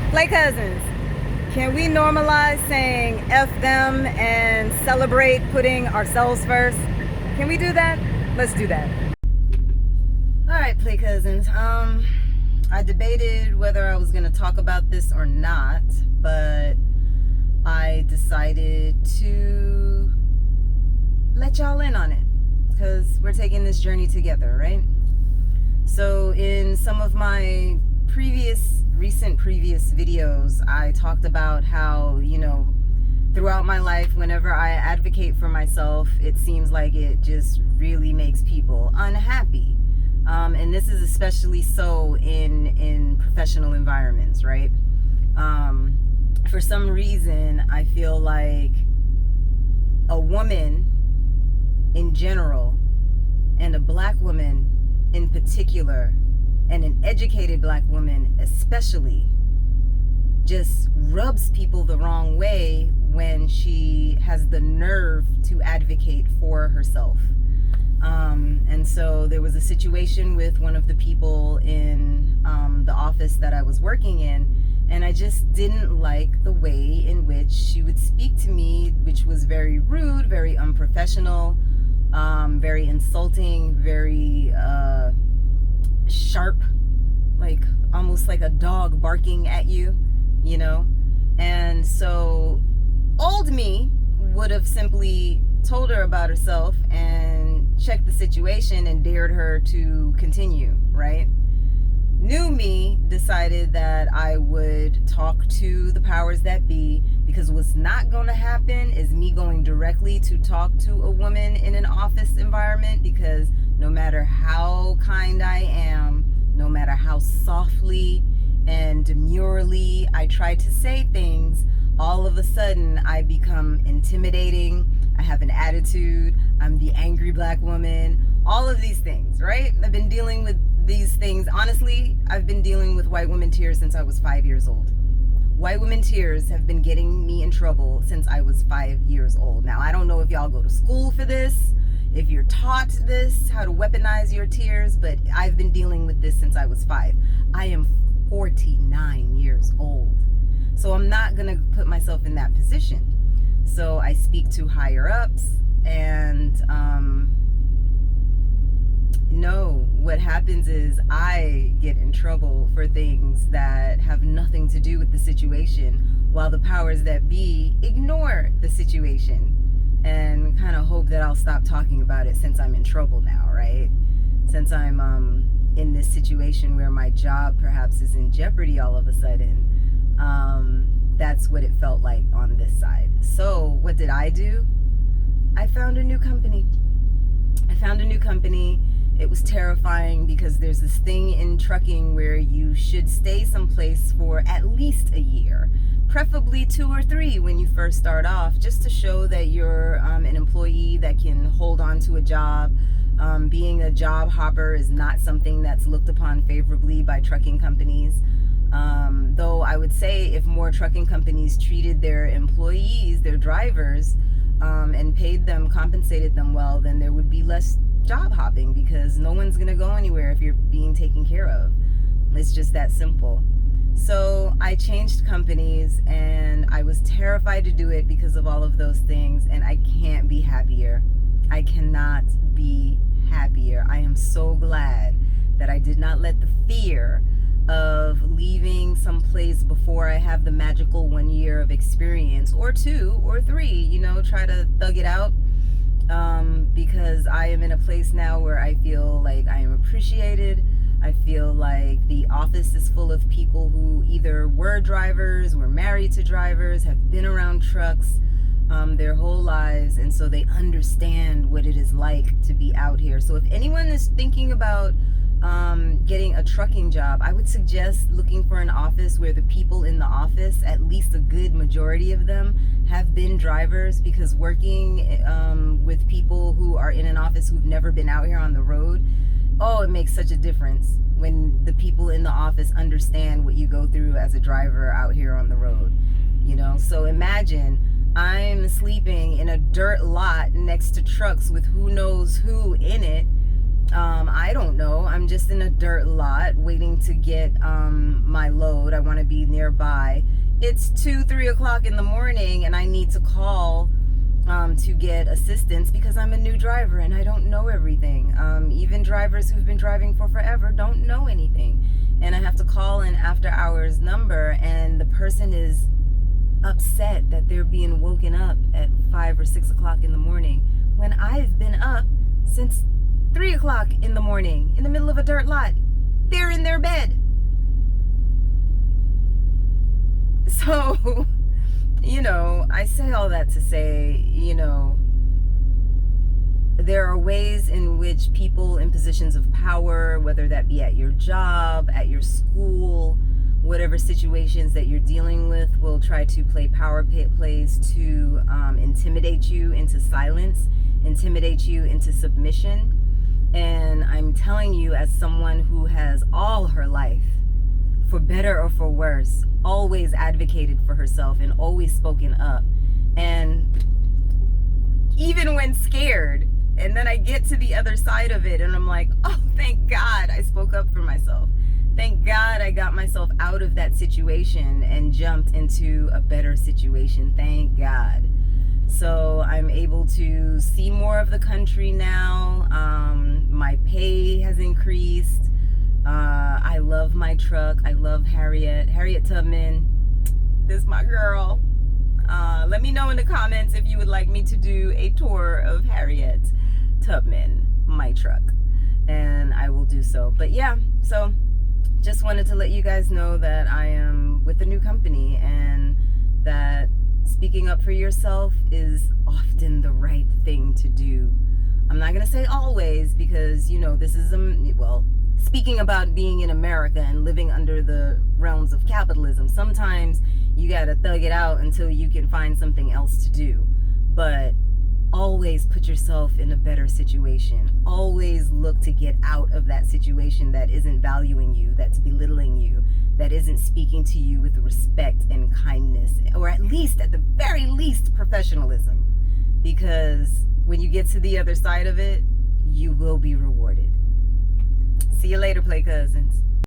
Play cousins. Can we normalize saying F them and celebrate putting ourselves first? Can we do that? Let's do that. All right, play cousins. I debated whether I was going to talk about this or not, but I decided to let y'all in on it because we're taking this journey together, right? So in some of my recent previous videos, I talked about how, throughout my life, whenever I advocate for myself, it seems like it just really makes people unhappy. And this is especially so in professional environments, right? For some reason, I feel like a woman in general and a black woman in particular, and an educated black woman especially, just rubs people the wrong way when she has the nerve to advocate for herself. And so there was a situation with one of the people in the office that I was working in, and I just didn't like the way in which she would speak to me, which was very rude, very unprofessional, very insulting, very sharp, like almost like a dog barking at you, And so old me would have simply told her about herself and checked the situation and dared her to continue, right? New me decided that I would talk to the powers that be, because what's not going to happen is me going directly to talk to a woman in an office environment, because no matter how kind I am, no matter how softly and demurely I try to say things, all of a sudden I become intimidating. I have an attitude. I'm the angry black woman. All of these things, right? I've been dealing with these things. Honestly, I've been dealing with white women tears since I was 5 years old. White women tears have been getting me in trouble since I was 5 years old. Now, I don't know if y'all go to school for this, if you're taught this, how to weaponize your tears, but I've been dealing with this since I was 5. I am 49 years old. So I'm not going to put myself in that position. So I speak to higher ups, and what happens is I get in trouble for things that have nothing to do with the situation, while the powers that be ignore the situation and kind of hope that I'll stop talking about it since I'm in trouble now, right? Since I'm in this situation where my job perhaps is in jeopardy all of a sudden. That's what it felt like on this side. So what did I do? I found a new company. It was terrifying because there's this thing in trucking where you should stay someplace for at least a year, preferably 2 or 3 when you first start off, just to show that you're an employee that can hold on to a job. Being a job hopper is not something that's looked upon favorably by trucking companies. Though I would say if more trucking companies treated their employees, their drivers, and paid them, compensated them well, then there would be less job hopping, because no one's going to go anywhere if you're being taken care of. It's just that simple. So I changed companies, and I was terrified to do it because of all of those things, and I can't be happier. I cannot be happier. I am so glad that I did not let the fear of leaving someplace before I have the magical 1 year of experience, or 2 or 3, try to thug it out, because I am in a place now where I feel like I am appreciated. I feel like the office is full of people who either were drivers, were married to drivers, have been around trucks their whole lives, and so they understand what it is like to be out here. So if anyone is thinking about getting a trucking job, I would suggest looking for an office where the people in the office, at least a good majority of them, have been drivers, because working with people who are in an office who've never been out here on the road, it makes such a difference when the people in the office understand what you go through as a driver out here on the road. So imagine I'm sleeping in a dirt lot next to trucks with who knows who in it, I don't know. I'm just in a dirt lot waiting to get my load. I want to be nearby. It's 2, 3 o'clock in the morning, and I need to call to get assistance because I'm a new driver and I don't know everything. Even drivers who've been driving for forever don't know anything. And I have to call an after hours number, and the person is upset that they're being woken up at 5 or 6 o'clock in the morning when I've been up since 3 o'clock in the morning in the middle of a dirt lot. They're in their bed. So, I say all that to say, there are ways in which people in positions of power, whether that be at your job, at your school, whatever situations that you're dealing with, will try to play power plays to intimidate you into silence, intimidate you into submission. And I'm telling you, as someone who has all her life, for better or for worse, always advocated for herself and always spoken up. And even when scared, and then I get to the other side of it and I'm like, oh, thank God I spoke up for myself. Thank God I got myself out of that situation and jumped into a better situation. Thank God. So I'm able to see more of the country now. My pay has increased. I love my truck. I love Harriet Tubman. This is my girl. Let me know in the comments if you would like me to do a tour of Harriet Tubman, my truck, and I will do so. But yeah, so just wanted to let you guys know that I am with a new company, and that speaking up for yourself is often the right thing to do. I'm not gonna say always, because this is speaking about being in America and living under the realms of capitalism, sometimes you gotta thug it out until you can find something else to do. But always put yourself in a better situation. Always look to get out of that situation that isn't valuing you, that's belittling you, that isn't speaking to you with respect and kindness, or at the very least, professionalism. Because when you get to the other side of it, you will be rewarded. See you later, Play Cousins.